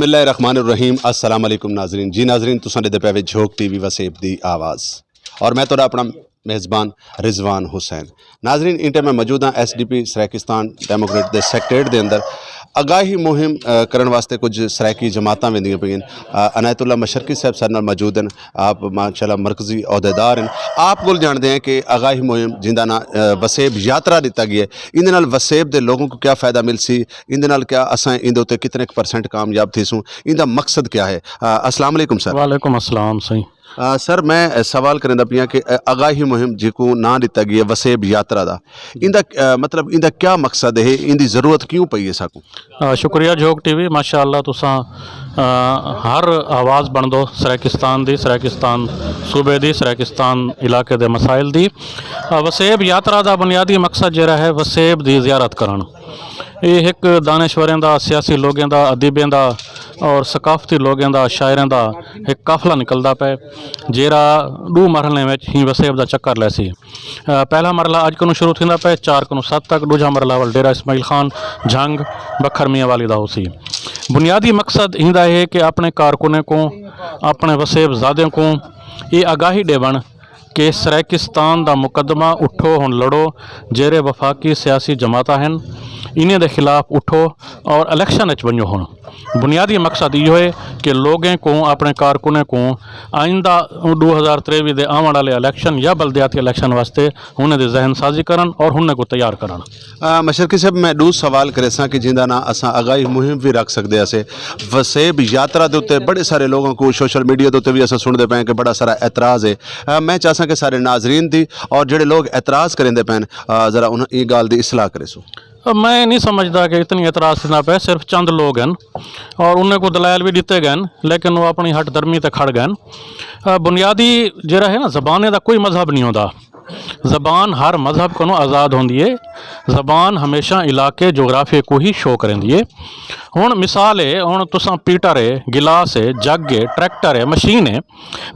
बिस्मिल्लाहिर्रहमानिर्रहीम। अस्सलाम वालेकुम नाजरीन। जी नाजरीन, तुसां दे पे झोक टीवी वसेब दी आवाज़ और मैं थोड़ा अपना मेज़बान रिजवान हुसैन। नाजरीन, इन टाइम में मौजूद हाँ SDP सराकिस्तान डेमोक्रेट के सैक्रेट के अंदर agahi मुहिम करने वास्ते कुछ सराकी जमात वेंदियां पे इनायत मशरकी साहब सारे नाल मौजूद हैं। आप माशाल्लाह मरकजी अहदेदार हैं। आप को जानते हैं कि agahi मुहिम जिंदा ना वसेब यात्रा दिता गया है, इन नाल वसेब के लोगों को क्या फ़ायदा मिल सी, इन नाल क्या असां इन उत्ते कितने % कामयाब थीसूं, इनका मकसद क्या है। अस्सलाम वालेकुम सर। वालेकुम अस्सलाम। सही सर, मैं सवाल करना पिया कि agahi मुहिम जिको ना दिता गया वसेब यात्रा का इंदा मतलब इंदा क्या मकसद है, इंदी ज़रूरत क्यों पई है साकू। शुक्रिया जोक टीवी। माशाअल्लाह तुसां हर आवाज़ बन दो सराकिस्तान दी, सराकिस्तान सूबे दी, सराकिस्तान इलाके दे मसाइल दी। वसेब यात्रा का बुनियादी मकसद जरा है वसेब दी ज़ियारत करन। ये एक दानश्वरें का, सियासी लोगों का, अदीबें का और सकाफती लोगों का, शायरों का एक काफिला निकलता पे जेरा दो मरहले में ही वसेब का चक्कर लैसी। पहला मरला अज को शुरू थी पे 4 को 7 तक, दूजा मरला वाल डेरा इस्माइल खान जंग बखर मियाँ वाली का उसी। बुनियादी मकसद इंदा है कि अपने कारकुने को, अपने वसेब ज़ादे को ये आगाही देवन कि सराकिस्तान का मुकदमा उठो हुन लड़ो, जेरे वफाकी सियासी जमाता हैं इन्हें के खिलाफ उठो और इलेक्शन वजो हो। बुनियादी मकसद यो है कि लोगों को, अपने कारकुने को आइंदा 2023 के आने वाले इलेक्शन या बल्दियाती इलेक्शन वास्ते उन्हें दे जहन साजी करन और उन्हें को तैयार करन। मशरकी साहब, मैं दो सवाल करे सा कि जिंदा ना असां agahi मुहिम भी रख सकते हैं। वसेब यात्रा के उत्ते बड़े सारे लोगों को सोशल मीडिया के उत्ते भी अस सुनते पे कि बड़ा सारा एतराज़ है। मैं चाहसा कि सारे नाजरीन दी और जोड़े लोग एतराज़ करेंदे पैन ज़रा उन ये गल की इसलाह करे सो। मैं नहीं समझता कि इतनी एतराज़ ना पे, सिर्फ चंद लोग हैं और उन्हें को दलाइल भी दिते गए, लेकिन वो अपनी हट धर्मी तक खड़ गए। बुनियादी जरा है ना, ज़बान का कोई मजहब नहीं होता। ज़बान हर मजहब को आज़ाद होंदी है। ज़बान हमेशा इलाके जोग्राफे को ही शो करेंदी है। हुण मिसाल है, हुण तुसां पीटर है, गिलास है, जग है, ट्रैक्टर है, मशीन है,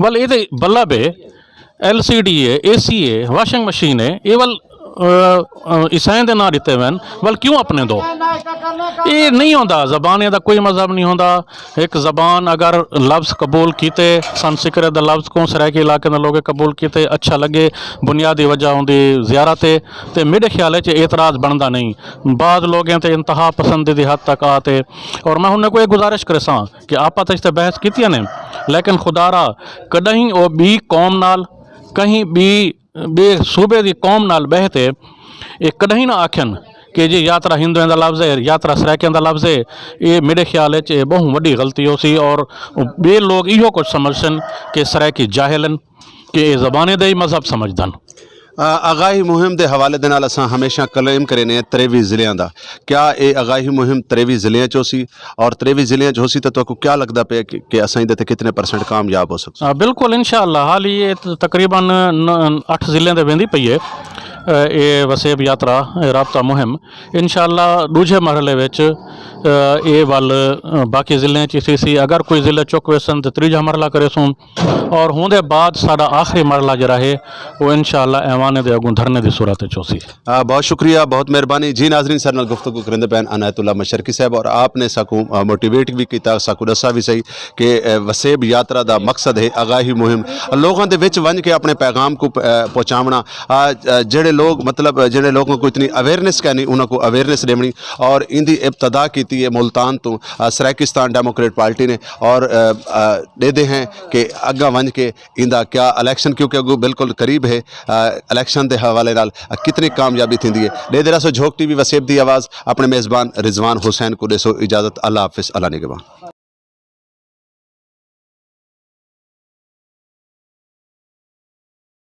वल ये बल्ब है, LCD है, AC है, वाशिंग मशीन है, ये वल ईसाइयों के ना दिते वन, वल क्यों अपने दो। ये नहीं होता। ज़बान का कोई मजहब नहीं होता। एक ज़बान अगर लफ्ज़ कबूल किते, संस्कृत के लफ्ज़ को सराकी इलाके के लोग कबूल किते, अच्छा लगे, बुनियादी वजह होंगी ज़ियारत है, तो मेरे ख्याल च एतराज़ बनता नहीं। बाद लोगों ते इंतहा पसंदी की हद तक आते और मैं उन्हें कोई गुजारिश करे सा कि आपस इस बहस की ने, लेकिन खुदारा कहीं वो बी कौम नाल, कहीं बे सूबे की कौम नाल बहते ये कहीं ना आखन कि जी यात्रा हिंदुओं का लफ्ज़ है, यात्रा सराकियों का लफ्ज़ है। ये मेरे ख्याल च बहुत वड्डी गलती हो सी और बे लोग इहो कुछ समझन कि सराकी जाहिलन कि ये ज़बाने दे ही मजहब समझदन। agahi मुहिम के हवाले दे नाल असां हमेशा क्लेम करें 23 ज़िलियां का। क्या ये agahi मुहिम 23 ज़िलियां च होसी और 23 ज़िलियां च होसी तो क्या लगता पे कि असां इहदे ते कितने % कामयाब हो सकते? बिल्कुल इंशाअल्लाह। हाल ये तकरीबन 8 ज़िले ते वेंदी पई है ये वसेब यात्रा राबता मुहिम। इंशाअल्लाह दूजे मरहले विच ये वल बाकी ज़िले सी अगर कोई ज़िले चुक वेसन तो तीजा मरला करे सूँ और होंदे बाद सारा आखिरी मरला जरा है वो इंशाअल्लाह ऐवाने दे अगू धरने की सूरत चोसी। बहुत शुक्रिया, बहुत मेहरबानी। जी नाजरीन, सर नाल गुफ्तगू करेंदे पैन इनायत मशरकी साहब और आपने साकू मोटिवेट भी किया, साकू दसा भी सही कि वसेब यात्रा का मकसद है agahi मुहिम लोगों के विच वन के अपने पैगाम को पहुँचावना। जेड़े लोग मतलब जेड़े लोगों को इतनी अवेयरनेस कहनी उनको अवेयरनेस देनी और इनकी इब्तदा की है मुल्तान तो सराकिस्तान डेमोक्रेट पार्टी ने और दे दे हैं कि अग्गा वन के इंदा क्या इलेक्शन क्योंकि अगू बिल्कुल करीब है इलेक्शन के हवाले नाल कितनी कामयाबी थी है। दे दे रहा झोक टीवी वसेब की आवाज़ अपने मेज़बान रिजवान हुसैन को देसो इजाज़त। अल्लाह हाफिज़, अल्लाह निगहबान।